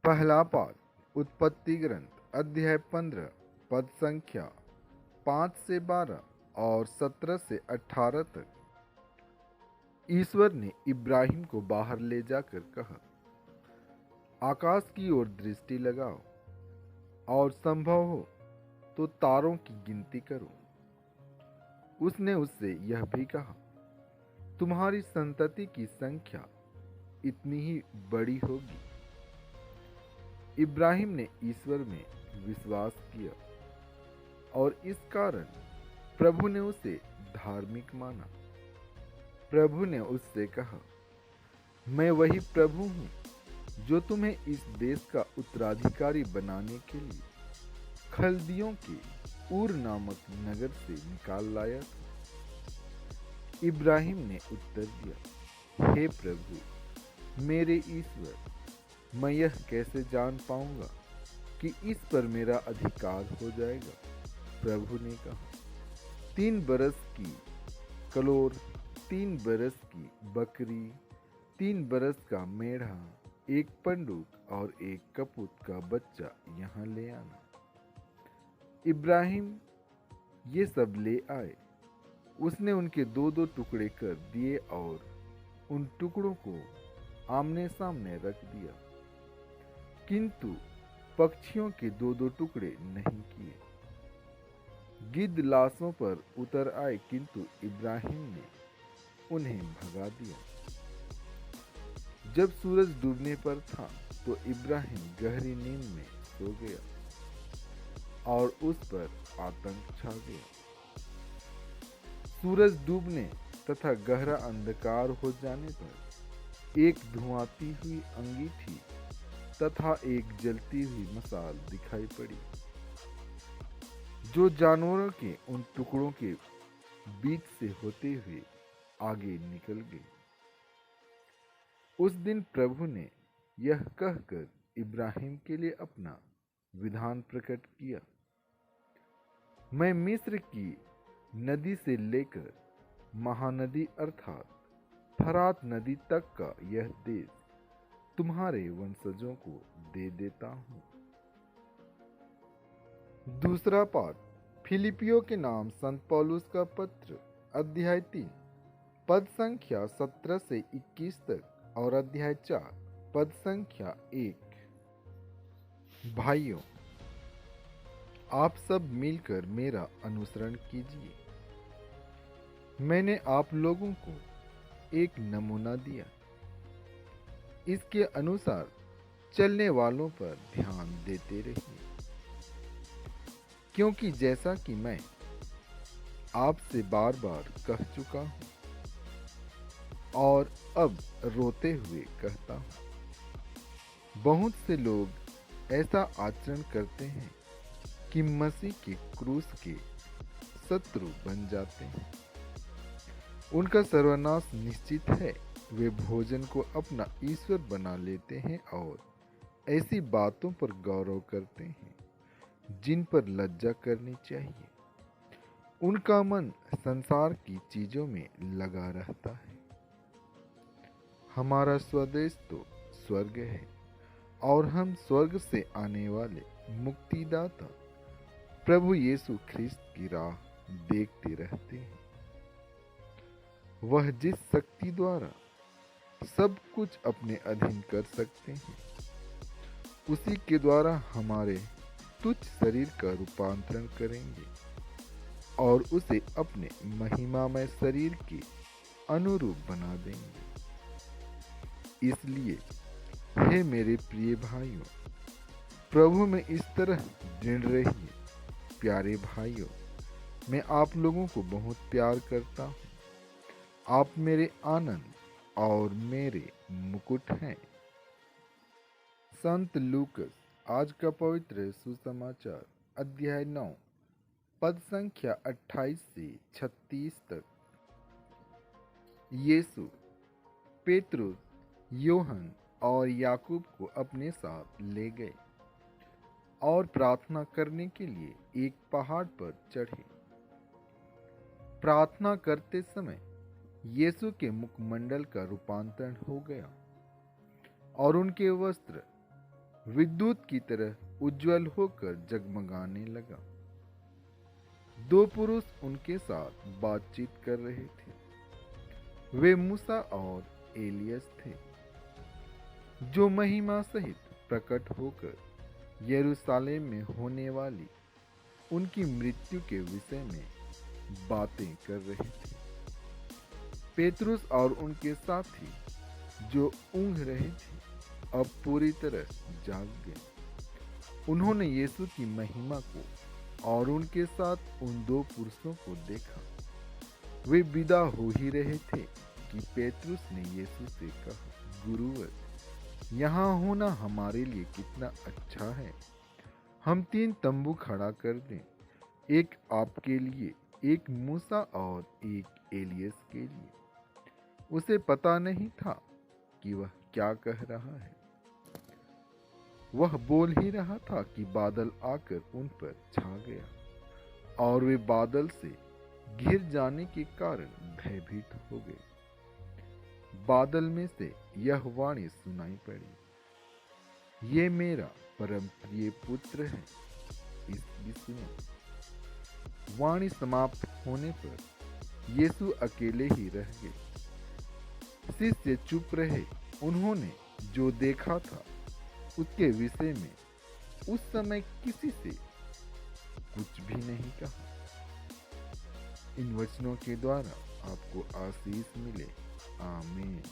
पहला पाठ उत्पत्ति ग्रंथ अध्याय 15 पद संख्या 5 से 12 और 17 से 18 तक। ईश्वर ने इब्राहिम को बाहर ले जाकर कहा, आकाश की ओर दृष्टि लगाओ और संभव हो तो तारों की गिनती करो। उसने उससे यह भी कहा, तुम्हारी संतति की संख्या इतनी ही बड़ी होगी। इब्राहिम ने ईश्वर में विश्वास किया और इस कारण प्रभु ने उसे धार्मिक माना। प्रभु ने उससे कहा, मैं वही प्रभु हूँ जो तुम्हें इस देश का उत्तराधिकारी बनाने के लिए खलदियों के ऊर नामक नगर से निकाल लाया था। इब्राहिम ने उत्तर दिया, हे प्रभु मेरे ईश्वर, मैं यह कैसे जान पाऊंगा कि इस पर मेरा अधिकार हो जाएगा। प्रभु ने कहा, 3 बरस की कलोर, 3 बरस की बकरी, 3 बरस का मेढ़ा, 1 पंडूक और 1 कपूत का बच्चा यहाँ ले आना। इब्राहिम ये सब ले आए। उसने उनके 2-2 टुकड़े कर दिए और उन टुकड़ों को आमने सामने रख दिया, किंतु पक्षियों के 2-2 टुकड़े नहीं किए। गिद्ध लाशों पर उतर आए, किंतु इब्राहिम ने उन्हें भगा दिया। जब सूरज डूबने पर था तो इब्राहिम गहरी नींद में सो गया और उस पर आतंक छा गया। सूरज डूबने तथा गहरा अंधकार हो जाने पर एक धुआंती हुई अंगीठी तथा एक जलती हुई मशाल दिखाई पड़ी, जो जानवरों के उन टुकड़ों के बीच से होते हुए आगे निकल गई। उस दिन प्रभु ने यह कहकर इब्राहिम के लिए अपना विधान प्रकट किया, मैं मिस्र की नदी से लेकर महानदी अर्थात फरात नदी तक का यह देश तुम्हारे वंशजों को दे देता हूँ। दूसरा पाठ फिलिपियों के नाम संत पौलुस का पत्र अध्याय 3 पद संख्या 17 से 21 तक और अध्याय 4 पद संख्या 1। भाइयों, आप सब मिलकर मेरा अनुसरण कीजिए। मैंने आप लोगों को एक नमूना दिया, इसके अनुसार चलने वालों पर ध्यान देते रहिए, क्योंकि जैसा कि मैं आपसे बार बार कह चुका हूं और अब रोते हुए कहता हूं, बहुत से लोग ऐसा आचरण करते हैं कि मसीह के क्रूस के शत्रु बन जाते हैं। उनका सर्वनाश निश्चित है। वे भोजन को अपना ईश्वर बना लेते हैं और ऐसी बातों पर गौरव करते हैं जिन पर लज्जा करनी चाहिए। उनका मन संसार की चीजों में लगा रहता है। हमारा स्वदेश तो स्वर्ग है और हम स्वर्ग से आने वाले मुक्तिदाता प्रभु यीशु ख्रिस्त की राह देखते रहते हैं। वह जिस शक्ति द्वारा सब कुछ अपने अधीन कर सकते हैं, उसी के द्वारा हमारे तुच्छ शरीर का रूपांतरण करेंगे और उसे अपने महिमामय शरीर के अनुरूप बना देंगे। इसलिए हे मेरे प्रिय भाइयों, प्रभु में इस तरह दृढ़ रहिए। प्यारे भाइयों, मैं आप लोगों को बहुत प्यार करता हूँ। आप मेरे आनंद और मेरे मुकुट हैं। संत लूकस आज का पवित्र सुसमाचार अध्याय 9 पद संख्या 28 से 36 तक। यीशु पेतरुस, योहन और याकूब को अपने साथ ले गए और प्रार्थना करने के लिए एक पहाड़ पर चढ़े। प्रार्थना करते समय यीशु के मुखमंडल का रूपांतरण हो गया और उनके वस्त्र विद्युत की तरह उज्जवल होकर जगमगाने लगा। दो पुरुष उनके साथ बातचीत कर रहे थे। वे मूसा और एलियस थे, जो महिमा सहित प्रकट होकर यरूशलेम में होने वाली उनकी मृत्यु के विषय में बातें कर रहे थे। पेतरुस और उनके साथी जो ऊँघ रहे थे, अब पूरी तरह जाग गए। उन्होंने यीशु की महिमा को और उनके साथ उन दो पुरुषों को देखा। वे विदा हो ही रहे थे कि पेतरुस ने यीशु से कहा, गुरुवर, यहाँ होना हमारे लिए कितना अच्छा है। हम 3 तंबू खड़ा कर दें, एक आपके लिए, एक मूसा और एक एलियस के लिए। उसे पता नहीं था कि वह क्या कह रहा है। वह बोल ही रहा था कि बादल आकर उन पर छा गया और वे बादल से घिर जाने के कारण भयभीत हो गए। बादल में से यह वाणी सुनाई पड़ी, ये मेरा परम प्रिय पुत्र है, इसकी सुनो। वाणी समाप्त होने पर यीशु अकेले ही रह गए। शिष्य चुप रहे। उन्होंने जो देखा था उसके विषय में उस समय किसी से कुछ भी नहीं कहा। इन वचनों के द्वारा आपको आशीष मिले। आमीन।